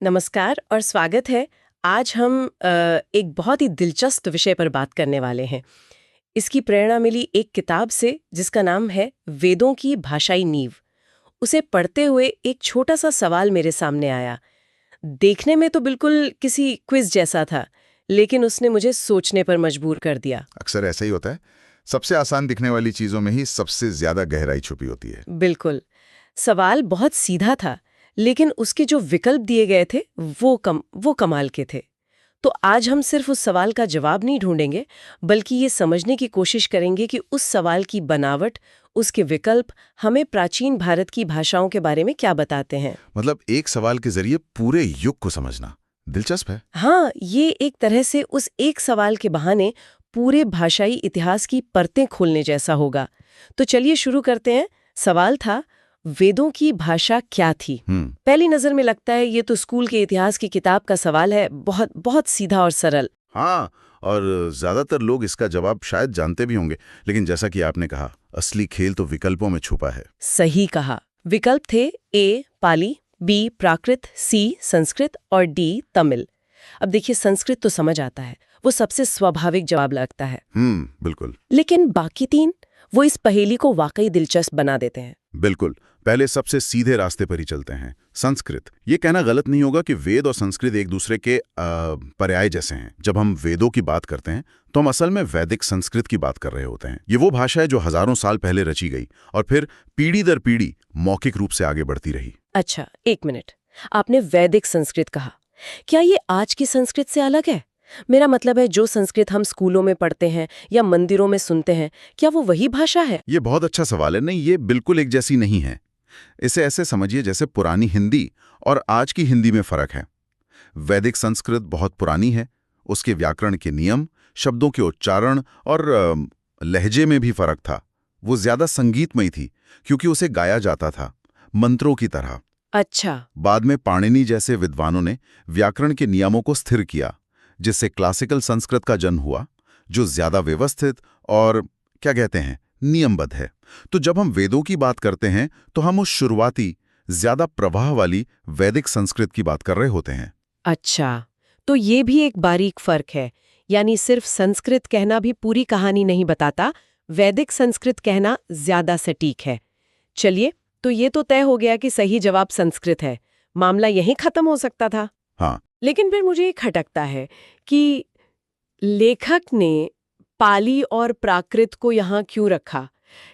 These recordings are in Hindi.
नमस्कार और स्वागत है। आज हम एक बहुत ही दिलचस्प विषय पर बात करने वाले हैं। इसकी प्रेरणा मिली एक किताब से जिसका नाम है वेदों की भाषाई नींव। उसे पढ़ते हुए एक छोटा सा सवाल मेरे सामने आया। देखने में तो बिल्कुल किसी क्विज जैसा था, लेकिन उसने मुझे सोचने पर मजबूर कर दिया। अक्सर ऐसा ही होता है। सबसे आसान दिखने वाली चीजों में ही सबसे ज्यादा गहराई छुपी होती है। बिल्कुल। सवाल बहुत सीधा था, लेकिन उसके जो विकल्प दिए गए थे वो कमाल के थे। तो आज हम सिर्फ उस सवाल का जवाब नहीं ढूंढेंगे, बल्कि ये समझने की कोशिश करेंगे कि उस सवाल की बनावट, उसके विकल्प हमें प्राचीन भारत की भाषाओं के बारे में क्या बताते हैं। मतलब एक सवाल के जरिए पूरे युग को समझना दिलचस्प है। हाँ, ये एक तरह से उस एक सवाल के बहाने पूरे भाषाई इतिहास की परतें खोलने जैसा होगा। तो चलिए शुरू करते हैं। सवाल था, वेदों की भाषा क्या थी? पहली नजर में लगता है ये तो स्कूल के इतिहास की किताब का सवाल है, बहुत बहुत सीधा और सरल। हाँ, और ज्यादातर लोग इसका जवाब शायद जानते भी होंगे, लेकिन जैसा कि आपने कहा, असली खेल तो विकल्पों में छुपा है। सही कहा। विकल्प थे ए पाली, बी प्राकृत, सी संस्कृत और डी तमिल। अब देखिए, संस्कृत तो समझ आता है, वो सबसे स्वाभाविक जवाब लगता है। बिल्कुल। लेकिन बाकी तीन, वो इस पहेली को वाकई दिलचस्प बना देते हैं। बिल्कुल। पहले सबसे सीधे रास्ते पर ही चलते हैं। संस्कृत। ये कहना गलत नहीं होगा कि वेद और संस्कृत एक दूसरे के पर्याय जैसे हैं। जब हम वेदों की बात करते हैं तो हम असल में वैदिक संस्कृत की बात कर रहे होते हैं। ये वो भाषा है जो हजारों साल पहले रची गई और फिर पीढ़ी दर पीढ़ी मौखिक रूप से आगे बढ़ती रही। अच्छा, एक मिनट, आपने वैदिक संस्कृत कहा। क्या ये आज की संस्कृत से अलग है? मेरा मतलब है, जो संस्कृत हम स्कूलों में पढ़ते हैं या मंदिरों में सुनते हैं, क्या वो वही भाषा है? ये बहुत अच्छा सवाल है। नहीं, ये बिल्कुल एक जैसी नहीं है। इसे ऐसे समझिए जैसे पुरानी हिंदी और आज की हिंदी में फर्क है। वैदिक संस्कृत बहुत पुरानी है। उसके व्याकरण के नियम, शब्दों के उच्चारण और लहजे में भी फर्क था। वो ज्यादा संगीतमय थी क्योंकि उसे गाया जाता था, मंत्रों की तरह। अच्छा। बाद में पाणिनि जैसे विद्वानों ने व्याकरण के नियमों को स्थिर किया, जिससे क्लासिकल संस्कृत का जन्म हुआ, जो ज्यादा व्यवस्थित और क्या कहते हैं, नियमबद्ध है। तो जब हम वेदों की बात करते हैं तो हम उस शुरुआती, ज्यादा प्रवाह वाली वैदिक संस्कृत की बात कर रहे होते हैं। अच्छा, तो ये भी एक बारीक फर्क है। यानी सिर्फ संस्कृत कहना भी पूरी कहानी नहीं बताता, वैदिक संस्कृत कहना ज्यादा सटीक है। चलिए, तो ये तो तय हो गया कि सही जवाब संस्कृत है। मामला यहीं खत्म हो सकता था। हाँ, लेकिन फिर मुझे ये खटकता है कि लेखक ने पाली और प्राकृत को यहाँ क्यों रखा?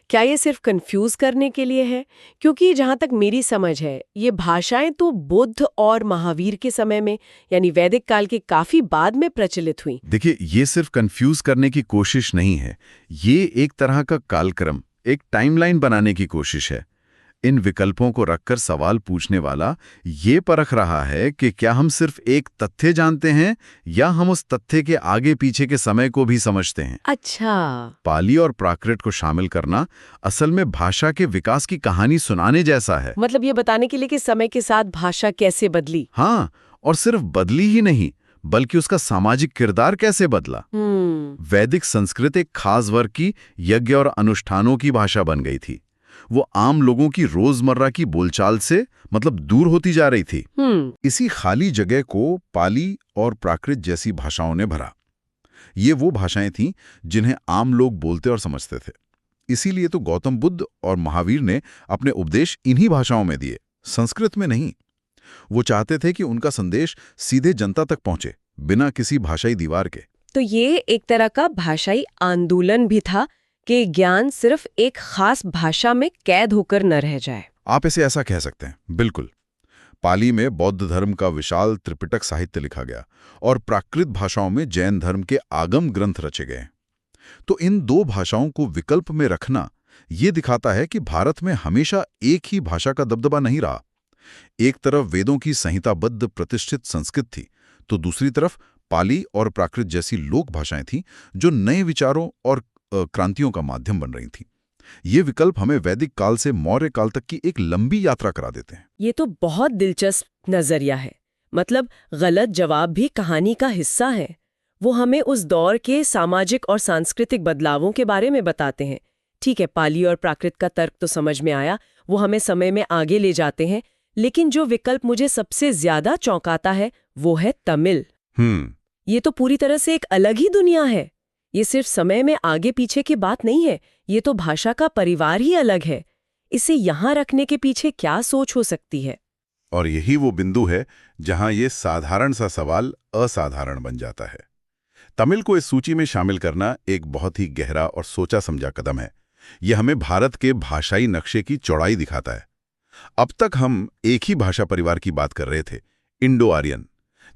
क्या ये सिर्फ कंफ्यूज करने के लिए है? क्योंकि जहाँ तक मेरी समझ है, ये भाषाएं तो बुद्ध और महावीर के समय में, यानी वैदिक काल के काफी बाद में प्रचलित हुई। देखिए, ये सिर्फ कंफ्यूज करने की कोशिश नहीं है। ये एक तरह का कालक्रम, एक टाइमलाइन बनाने की कोशिश है। इन विकल्पों को रखकर सवाल पूछने वाला ये परख रहा है कि क्या हम सिर्फ एक तथ्य जानते हैं या हम उस तथ्य के आगे पीछे के समय को भी समझते हैं। अच्छा। पाली और प्राकृत को शामिल करना असल में भाषा के विकास की कहानी सुनाने जैसा है। मतलब ये बताने के लिए कि समय के साथ भाषा कैसे बदली। हाँ, और सिर्फ बदली ही नहीं, बल्कि उसका सामाजिक किरदार कैसे बदला। वैदिक संस्कृत एक खास वर्ग की यज्ञ और अनुष्ठानों की भाषा बन गई थी। वो आम लोगों की रोजमर्रा की बोलचाल से मतलब दूर होती जा रही थी। इसी खाली जगह को पाली और प्राकृत जैसी भाषाओं ने भरा। ये वो भाषाएं थीं जिन्हें आम लोग बोलते और समझते थे। इसीलिए तो गौतम बुद्ध और महावीर ने अपने उपदेश इन्हीं भाषाओं में दिए, संस्कृत में नहीं। वो चाहते थे कि उनका संदेश सीधे जनता तक पहुंचे, बिना किसी भाषाई दीवार के। तो ये एक तरह का भाषाई आंदोलन भी था कि ज्ञान सिर्फ एक खास भाषा में कैद होकर न रह जाए। आप इसे ऐसा कह सकते हैं, बिल्कुल। पाली में बौद्ध धर्म का विशाल त्रिपिटक साहित्य लिखा गया और प्राकृत भाषाओं में जैन धर्म के आगम ग्रंथ रचे गए। तो इन दो भाषाओं को विकल्प में रखना ये दिखाता है कि भारत में हमेशा एक ही भाषा का दबदबा नहीं रहा। एक तरफ वेदों की संहिताबद्ध प्रतिष्ठित संस्कृत थी, तो दूसरी तरफ पाली और प्राकृत जैसी लोक भाषाएं थीं जो नए विचारों और क्रांतियों का माध्यम बन रही थीं। ये विकल्प हमें वैदिक काल से मौर्य काल तक की एक लंबी यात्रा करा देते हैं। ये तो बहुत दिलचस्प नजरिया है। मतलब गलत जवाब भी कहानी का हिस्सा है। वो हमें उस दौर के सामाजिक और सांस्कृतिक बदलावों के बारे में बताते हैं। ठीक है, पाली और प्राकृत का तर्क तो समझ में आया, वो हमें समय में आगे ले जाते हैं। लेकिन जो विकल्प मुझे सबसे ज्यादा चौंकाता है वो है तमिल। ये तो पूरी तरह से एक अलग ही दुनिया है। ये सिर्फ समय में आगे पीछे की बात नहीं है, ये तो भाषा का परिवार ही अलग है। इसे यहाँ रखने के पीछे क्या सोच हो सकती है? और यही वो बिंदु है जहां ये साधारण सा सवाल असाधारण बन जाता है। तमिल को इस सूची में शामिल करना एक बहुत ही गहरा और सोचा समझा कदम है। यह हमें भारत के भाषाई नक्शे की चौड़ाई दिखाता है। अब तक हम एक ही भाषा परिवार की बात कर रहे थे, इंडो आर्यन,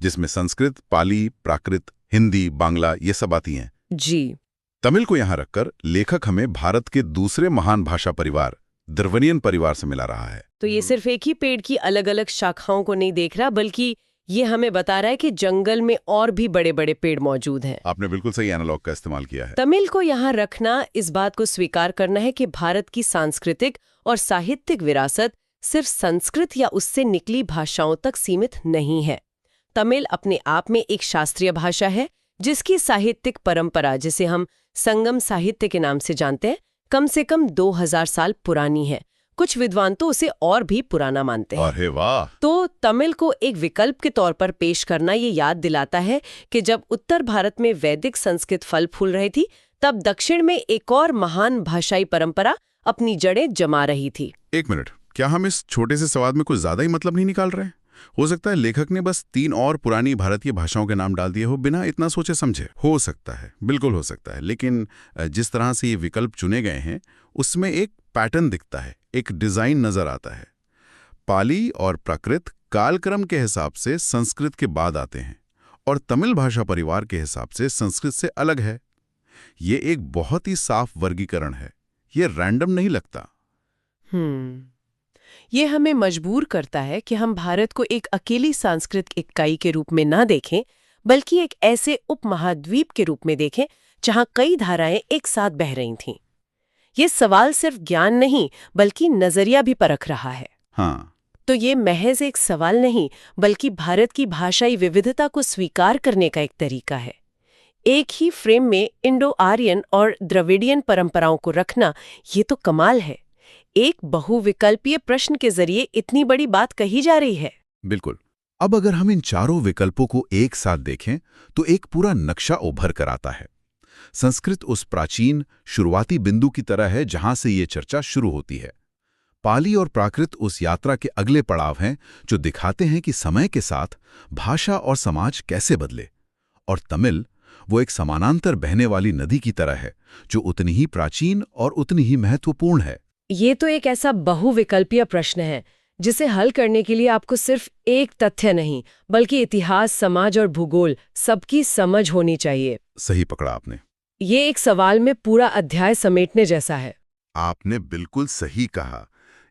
जिसमें संस्कृत, पाली, प्राकृत, हिंदी, बांग्ला ये सब आती हैं। जी। तमिल को यहां रखकर लेखक हमें भारत के दूसरे महान भाषा परिवार द्रविड़ियन परिवार से मिला रहा है। तो ये सिर्फ एक ही पेड़ की अलग अलग शाखाओं को नहीं देख रहा, बल्कि ये हमें बता रहा है कि जंगल में और भी बड़े बड़े पेड़ मौजूद हैं। आपने बिल्कुल सही एनालॉग का इस्तेमाल किया है। तमिल को यहाँ रखना इस बात को स्वीकार करना है कि भारत की सांस्कृतिक और साहित्यिक विरासत सिर्फ संस्कृत या उससे निकली भाषाओं तक सीमित नहीं है। तमिल अपने आप में एक शास्त्रीय भाषा है जिसकी साहित्यिक परंपरा, जिसे हम संगम साहित्य के नाम से जानते हैं, कम से कम 2000 साल पुरानी है। कुछ विद्वान तो उसे और भी पुराना मानते हैं। अरे वाह! तो तमिल को एक विकल्प के तौर पर पेश करना ये याद दिलाता है कि जब उत्तर भारत में वैदिक संस्कृत फल फूल रही थी, तब दक्षिण में एक और महान भाषाई परंपरा अपनी जड़ें जमा रही थी। एक मिनट, क्या हम इस छोटे से सवाल में कुछ ज्यादा ही मतलब नहीं निकाल रहे हैं? हो सकता है लेखक ने बस 3 और पुरानी भारतीय भाषाओं के नाम डाल दिए हो बिना इतना सोचे समझे। हो सकता है, बिल्कुल हो सकता है। लेकिन जिस तरह से ये विकल्प चुने गए हैं उसमें एक पैटर्न दिखता है, एक डिजाइन नजर आता है। पाली और प्राकृत कालक्रम के हिसाब से संस्कृत के बाद आते हैं और तमिल भाषा परिवार के हिसाब से संस्कृत से अलग है। ये एक बहुत ही साफ वर्गीकरण है, ये रैंडम नहीं लगता। ये हमें मजबूर करता है कि हम भारत को एक अकेली सांस्कृतिक इकाई के रूप में ना देखें, बल्कि एक ऐसे उपमहाद्वीप के रूप में देखें जहां कई धाराएं एक साथ बह रही थीं। ये सवाल सिर्फ ज्ञान नहीं बल्कि नजरिया भी परख रहा है। हाँ। तो ये महज एक सवाल नहीं बल्कि भारत की भाषाई विविधता को स्वीकार करने का एक तरीका है। एक ही फ्रेम में इंडो आर्यन और द्रविड़ियन परंपराओं को रखना, ये तो कमाल है। एक बहुविकल्पीय प्रश्न के जरिए इतनी बड़ी बात कही जा रही है। बिल्कुल। अब अगर हम इन चारों विकल्पों को एक साथ देखें तो एक पूरा नक्शा उभर कर आता है। संस्कृत उस प्राचीन शुरुआती बिंदु की तरह है जहां से ये चर्चा शुरू होती है। पाली और प्राकृत उस यात्रा के अगले पड़ाव हैं जो दिखाते हैं कि समय के साथ भाषा और समाज कैसे बदले। और तमिल वो एक समानांतर बहने वाली नदी की तरह है जो उतनी ही प्राचीन और उतनी ही महत्वपूर्ण है। ये तो एक ऐसा बहुविकल्पीय प्रश्न है जिसे हल करने के लिए आपको सिर्फ एक तथ्य नहीं बल्कि इतिहास, समाज और भूगोल सबकी समझ होनी चाहिए। सही पकड़ा आपने। ये एक सवाल में पूरा अध्याय समेटने जैसा है। आपने बिल्कुल सही कहा।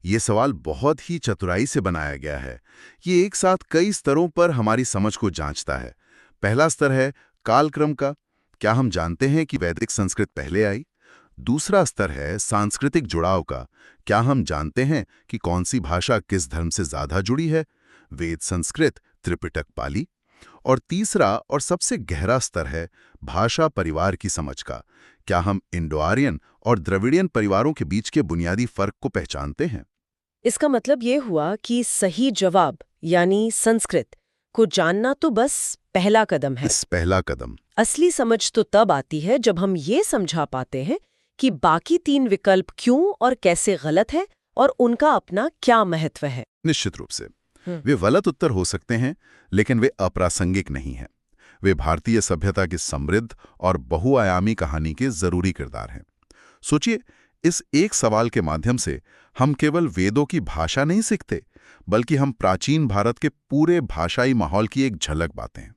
ये सवाल बहुत ही चतुराई से बनाया गया है। ये एक साथ कई स्तरों पर हमारी समझ को जांचता है। पहला स्तर है कालक्रम का। क्या हम जानते हैं कि वैदिक संस्कृत पहले आई? दूसरा स्तर है सांस्कृतिक जुड़ाव का। क्या हम जानते हैं कि कौन सी भाषा किस धर्म से ज्यादा जुड़ी है? वेद संस्कृत, त्रिपिटक पाली। और तीसरा और सबसे गहरा स्तर है भाषा परिवार की समझ का। क्या हम इंडो आर्यन और द्रविड़ियन परिवारों के बीच के बुनियादी फर्क को पहचानते हैं? इसका मतलब ये हुआ कि सही जवाब यानी संस्कृत को जानना तो बस पहला कदम है। पहला कदम। असली समझ तो तब आती है जब हम ये समझा पाते हैं कि बाकी 3 विकल्प क्यों और कैसे गलत है और उनका अपना क्या महत्व है। निश्चित रूप से वे गलत उत्तर हो सकते हैं, लेकिन वे अप्रासंगिक नहीं हैं। वे भारतीय सभ्यता की समृद्ध और बहुआयामी कहानी के जरूरी किरदार हैं। सोचिए, इस एक सवाल के माध्यम से हम केवल वेदों की भाषा नहीं सीखते, बल्कि हम प्राचीन भारत के पूरे भाषाई माहौल की एक झलक पाते हैं।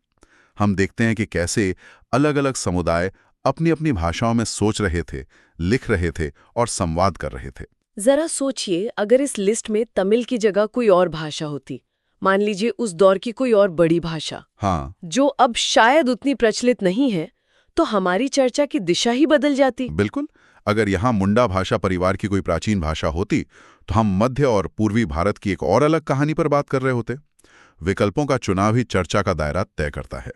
हम देखते हैं कि कैसे अलग अलग समुदाय अपनी अपनी भाषाओं में सोच रहे थे, लिख रहे थे और संवाद कर रहे थे। जरा सोचिए, अगर इस लिस्ट में तमिल की जगह कोई और भाषा होती, मान लीजिए उस दौर की कोई और बड़ी भाषा, हाँ, जो अब शायद उतनी प्रचलित नहीं है, तो हमारी चर्चा की दिशा ही बदल जाती। बिल्कुल। अगर यहाँ मुंडा भाषा परिवार की कोई प्राचीन भाषा होती तो हम मध्य और पूर्वी भारत की एक और अलग कहानी पर बात कर रहे होते। विकल्पों का चुनाव ही चर्चा का दायरा तय करता है,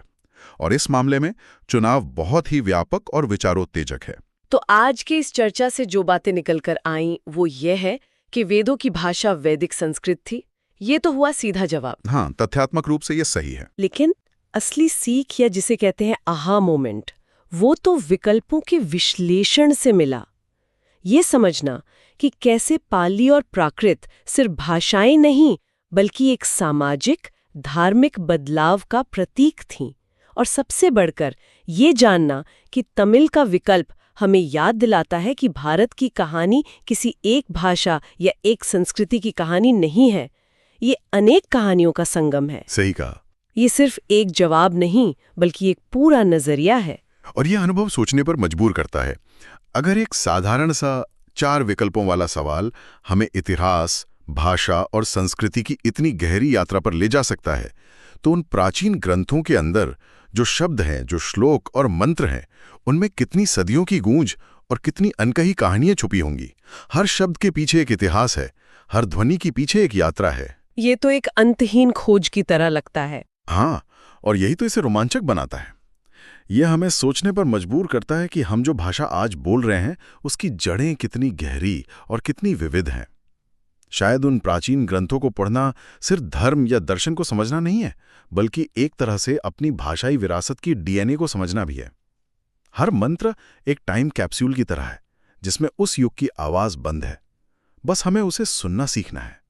और इस मामले में चुनाव बहुत ही व्यापक और विचारोत्तेजक है। तो आज की इस चर्चा से जो बातें निकल कर आईं वो ये है कि वेदों की भाषा वैदिक संस्कृत थी, ये तो हुआ सीधा जवाब। हाँ, तथ्यात्मक रूप से ये सही है। लेकिन असली सीख या जिसे कहते हैं आहा मोमेंट, वो तो विकल्पों के विश्लेषण से मिला। ये समझना कि कैसे पाली और प्राकृत सिर्फ भाषाएं नहीं बल्कि एक सामाजिक धार्मिक बदलाव का प्रतीक थीं। और सबसे बढ़कर ये जानना कि तमिल का विकल्प हमें याद दिलाता है कि भारत की कहानी किसी एक भाषा या एक संस्कृति की कहानी नहीं है, ये अनेक कहानियों का संगम है। सही कहा। ये सिर्फ एक जवाब नहीं बल्कि एक पूरा नजरिया है। और ये अनुभव सोचने पर मजबूर करता है। अगर एक साधारण सा 4 विकल्पों वाला सवाल हमें इतिहास, भाषा और संस्कृति की इतनी गहरी यात्रा पर ले जा सकता है, तो उन प्राचीन ग्रंथों के अंदर जो शब्द हैं, जो श्लोक और मंत्र हैं, उनमें कितनी सदियों की गूंज और कितनी अनकही कहानियां छुपी होंगी। हर शब्द के पीछे एक इतिहास है, हर ध्वनि के पीछे एक यात्रा है। ये तो एक अंतहीन खोज की तरह लगता है। हाँ, और यही तो इसे रोमांचक बनाता है। यह हमें सोचने पर मजबूर करता है कि हम जो भाषा आज बोल रहे हैं, उसकी जड़ें कितनी गहरी और कितनी विविध हैं। शायद उन प्राचीन ग्रंथों को पढ़ना सिर्फ धर्म या दर्शन को समझना नहीं है, बल्कि एक तरह से अपनी भाषाई विरासत की डीएनए को समझना भी है। हर मंत्र एक टाइम कैप्सूल की तरह है, जिसमें उस युग की आवाज बंद है। बस हमें उसे सुनना सीखना है।